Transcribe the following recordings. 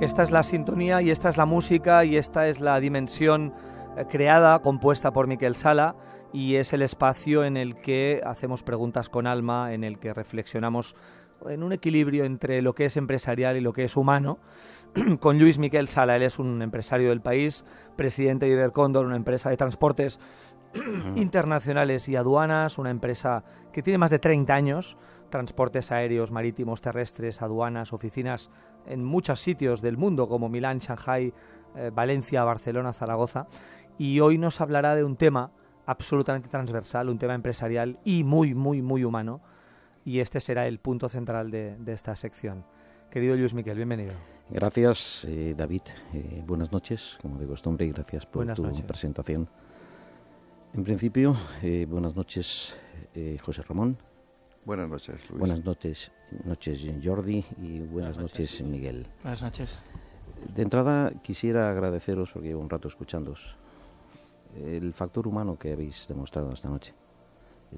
Esta es la sintonía y esta es la música y esta es la dimensión creada, compuesta por Miquel Sala, y es el espacio en el que hacemos preguntas con alma, en el que reflexionamos en un equilibrio entre lo que es empresarial y lo que es humano, con Lluís Miquel Sala. Él es un empresario del país, presidente de Ibercóndor, una empresa de transportes internacionales y aduanas, una empresa que tiene más de 30 años, transportes aéreos, marítimos, terrestres, aduanas, oficinas en muchos sitios del mundo como Milán, Shanghái, Valencia, Barcelona, Zaragoza, y hoy nos hablará de un tema absolutamente transversal, un tema empresarial y muy humano, y este será el punto central de esta sección. Querido Lluís Miquel, bienvenido. Gracias, David. Buenas noches, como de costumbre, y gracias por tu presentación. En principio, buenas noches, José Ramón. Buenas noches, Luis. Buenas noches, Jordi, y buenas noches, Miguel. Buenas noches. De entrada, quisiera agradeceros, porque llevo un rato escuchándoos, el factor humano que habéis demostrado esta noche.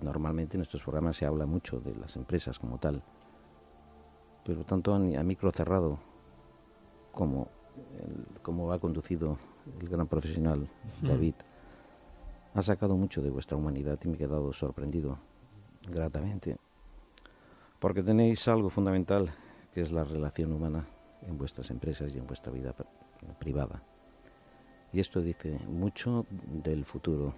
Normalmente en estos programas se habla mucho de las empresas como tal, pero tanto a micro cerrado como ha conducido el gran profesional David, ha sacado mucho de vuestra humanidad y me he quedado sorprendido gratamente, porque tenéis algo fundamental que es la relación humana en vuestras empresas y en vuestra vida privada. Y esto dice mucho del futuro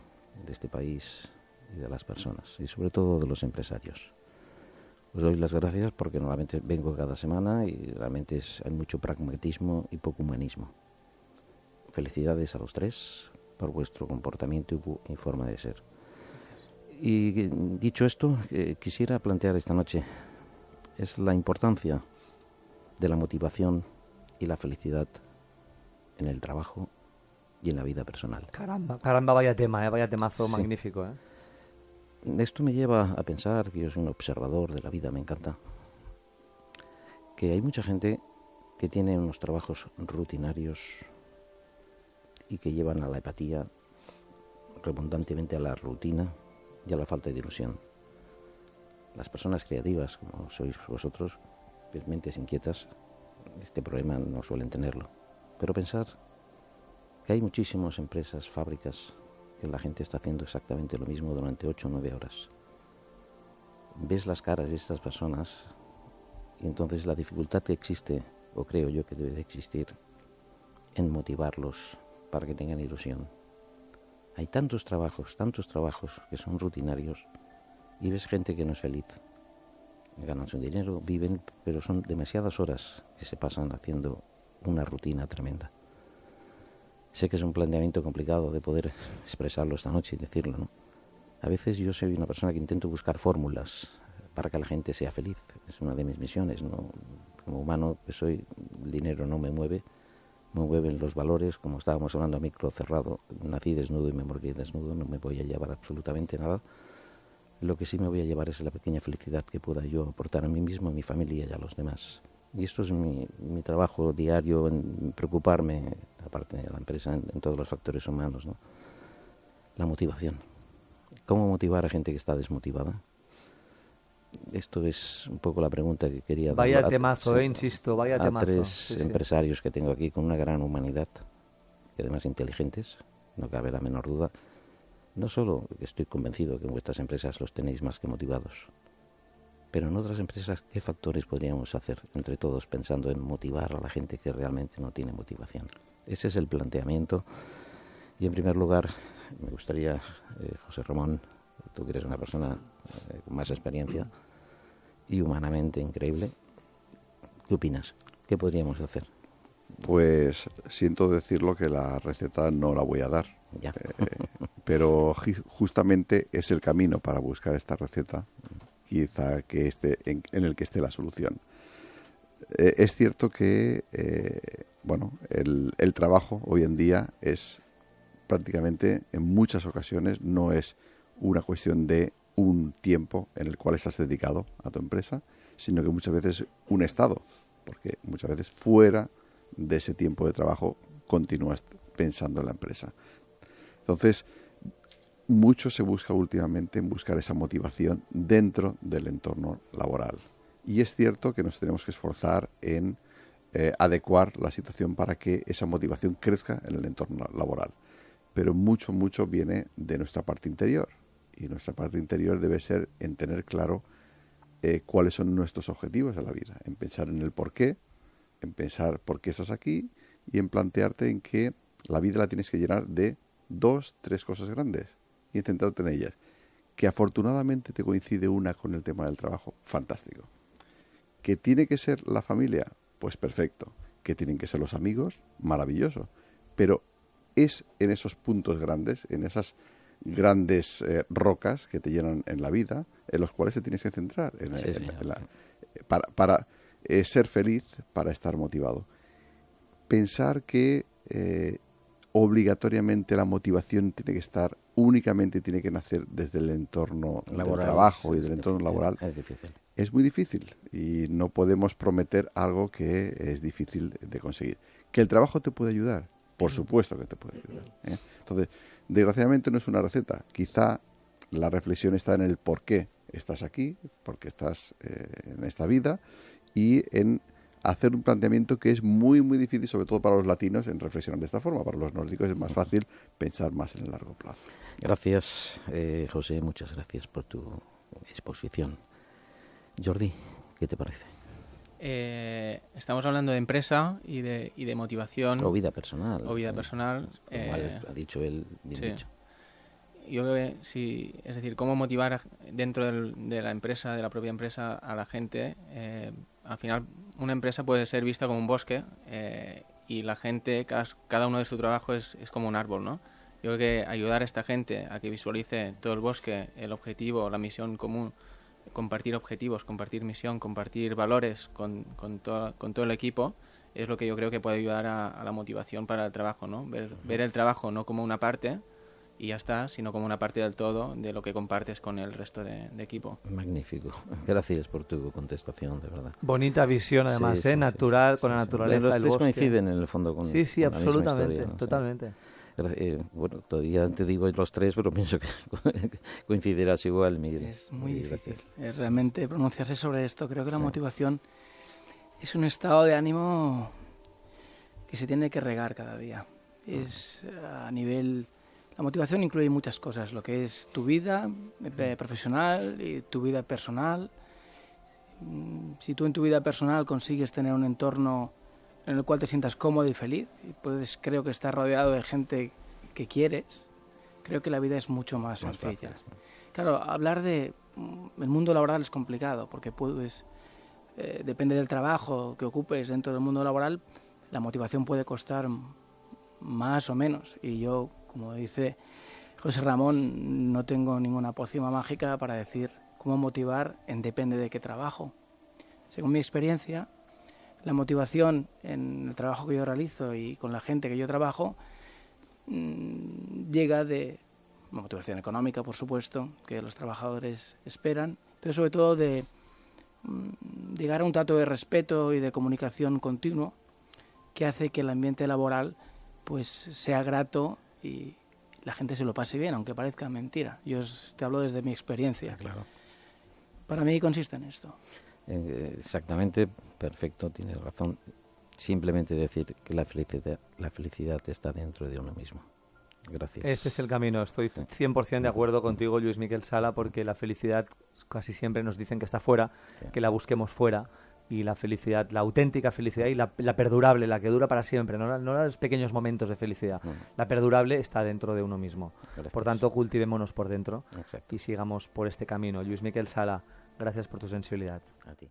de este país y de las personas, y sobre todo de los empresarios. Os doy las gracias porque normalmente vengo cada semana y realmente hay mucho pragmatismo y poco humanismo. Felicidades a los tres por vuestro comportamiento y forma de ser. Y dicho esto, quisiera plantear esta noche es la importancia de la motivación y la felicidad en el trabajo y en la vida personal. Caramba, vaya tema, vaya temazo, sí. Magnífico. Esto me lleva a pensar, que yo soy un observador de la vida, me encanta, que hay mucha gente que tiene unos trabajos rutinarios y que llevan a la apatía, redundantemente a la rutina y a la falta de ilusión. Las personas creativas, como sois vosotros, mentes inquietas, este problema no suelen tenerlo. Pero pensar que hay muchísimas empresas, fábricas, que la gente está haciendo exactamente lo mismo durante 8 o 9 horas. Ves las caras de estas personas y entonces la dificultad que existe, o creo yo que debe de existir, en motivarlos para que tengan ilusión. Hay tantos trabajos que son rutinarios y ves gente que no es feliz. Ganan su dinero, viven, pero son demasiadas horas que se pasan haciendo una rutina tremenda. Sé que es un planteamiento complicado de poder expresarlo esta noche y decirlo, ¿no? A veces yo soy una persona que intento buscar fórmulas para que la gente sea feliz. Es una de mis misiones, ¿no? Como humano que soy, el dinero no me mueve, me mueven los valores, como estábamos hablando a micro cerrado. Nací desnudo y me moriré desnudo, no me voy a llevar absolutamente nada. Lo que sí me voy a llevar es la pequeña felicidad que pueda yo aportar a mí mismo, a mi familia y a los demás. Y esto es mi trabajo diario, en preocuparme, aparte de la empresa, en todos los factores humanos, ¿no? La motivación. ¿Cómo motivar a gente que está desmotivada? Esto es un poco la pregunta que quería dar. Vaya temazo, insisto, vaya temazo. A tres empresarios que tengo aquí con una gran humanidad y además inteligentes, no cabe la menor duda. No solo estoy convencido que en vuestras empresas los tenéis más que motivados, pero en otras empresas, ¿qué factores podríamos hacer entre todos pensando en motivar a la gente que realmente no tiene motivación? Ese es el planteamiento. Y en primer lugar, me gustaría, José Ramón, tú que eres una persona con más experiencia y humanamente increíble, ¿qué opinas? ¿Qué podríamos hacer? Pues siento decirlo que la receta no la voy a dar, pero justamente es el camino para buscar esta receta, quizá que esté en el que esté la solución. Es cierto que el trabajo hoy en día es prácticamente, en muchas ocasiones, no es una cuestión de un tiempo en el cual estás dedicado a tu empresa, sino que muchas veces un estado, porque muchas veces fuera de ese tiempo de trabajo continúas pensando en la empresa. Entonces, mucho se busca últimamente en buscar esa motivación dentro del entorno laboral. Y es cierto que nos tenemos que esforzar en adecuar la situación para que esa motivación crezca en el entorno laboral. Pero mucho, mucho viene de nuestra parte interior. Y nuestra parte interior debe ser en tener claro cuáles son nuestros objetivos en la vida, en pensar en el por qué, en pensar por qué estás aquí y en plantearte en que la vida la tienes que llenar de 2, 3 cosas grandes y centrarte en ellas. Que afortunadamente te coincide una con el tema del trabajo, fantástico. Que tiene que ser la familia, pues perfecto. Que tienen que ser los amigos, maravilloso. Pero es en esos puntos grandes, en esas grandes rocas que te llenan en la vida, en los cuales te tienes que centrar para ser feliz, para estar motivado. Pensar que obligatoriamente la motivación únicamente tiene que nacer desde el entorno laboral, del trabajo y del entorno laboral. Es difícil. Es muy difícil y no podemos prometer algo que es difícil de conseguir. ¿Que el trabajo te puede ayudar? Por supuesto que te puede ayudar, ¿eh? Entonces, desgraciadamente no es una receta. Quizá la reflexión está en el por qué estás aquí, por qué estás en esta vida y en hacer un planteamiento que es muy, muy difícil, sobre todo para los latinos, en reflexionar de esta forma. Para los nórdicos es más fácil pensar más en el largo plazo. Gracias, José, muchas gracias por tu exposición. Jordi, ¿qué te parece? Estamos hablando de empresa y de motivación. O vida personal. O vida personal. Ha dicho él, bien sí. dicho. Yo creo que sí, es decir, cómo motivar dentro de la empresa, de la propia empresa, a la gente. Al final, una empresa puede ser vista como un bosque y la gente, cada uno de su trabajo es como un árbol, ¿no? Yo creo que ayudar a esta gente a que visualice todo el bosque, el objetivo, la misión común, compartir objetivos, compartir misión, compartir valores con todo el equipo, es lo que yo creo que puede ayudar a la motivación para el trabajo, ¿no? Ver el trabajo no como una parte y ya está, sino como una parte del todo de lo que compartes con el resto de equipo. Magnífico. Gracias por tu contestación, de verdad. Bonita visión, además, Sí, natural, sí, con la naturaleza Los del tres bosque. coinciden en el fondo con Sí, con la misma absolutamente, historia, ¿no? totalmente. Bueno, todavía te digo los tres, pero pienso que coincidirás igual, Miguel. Es muy difícil. Gracias. Es realmente pronunciarse sobre esto. Creo que la Sí. motivación es un estado de ánimo que se tiene que regar cada día. Es a nivel... La motivación incluye muchas cosas, lo que es tu vida profesional y tu vida personal. Si tú en tu vida personal consigues tener un entorno en el cual te sientas cómodo y feliz, y puedes, creo que estar rodeado de gente que quieres, creo que la vida es mucho más sencilla. Fácil, sí. Claro, hablar de el mundo laboral es complicado, porque depende del trabajo que ocupes dentro del mundo laboral, la motivación puede costar más o menos. Y yo, como dice José Ramón, no tengo ninguna pócima mágica para decir cómo motivar depende de qué trabajo. Según mi experiencia, la motivación en el trabajo que yo realizo y con la gente que yo trabajo llega de motivación económica, por supuesto, que los trabajadores esperan, pero sobre todo de llegar a un trato de respeto y de comunicación continuo que hace que el ambiente laboral pues sea grato y la gente se lo pase bien, aunque parezca mentira. Yo te hablo desde mi experiencia. Claro. Para mí consiste en esto. Exactamente, perfecto, tienes razón. Simplemente decir que la felicidad está dentro de uno mismo. Gracias. Este es el camino. Estoy 100% de acuerdo contigo, Lluís Miquel Sala, porque la felicidad casi siempre nos dicen que está fuera, que la busquemos fuera. Y la felicidad, la auténtica felicidad y la perdurable, la que dura para siempre, no los pequeños momentos de felicidad. La perdurable está dentro de uno mismo. Gracias. Por tanto, cultivémonos por dentro. Exacto. Y sigamos por este camino. Lluís Miquel Sala, gracias por tu sensibilidad. A ti.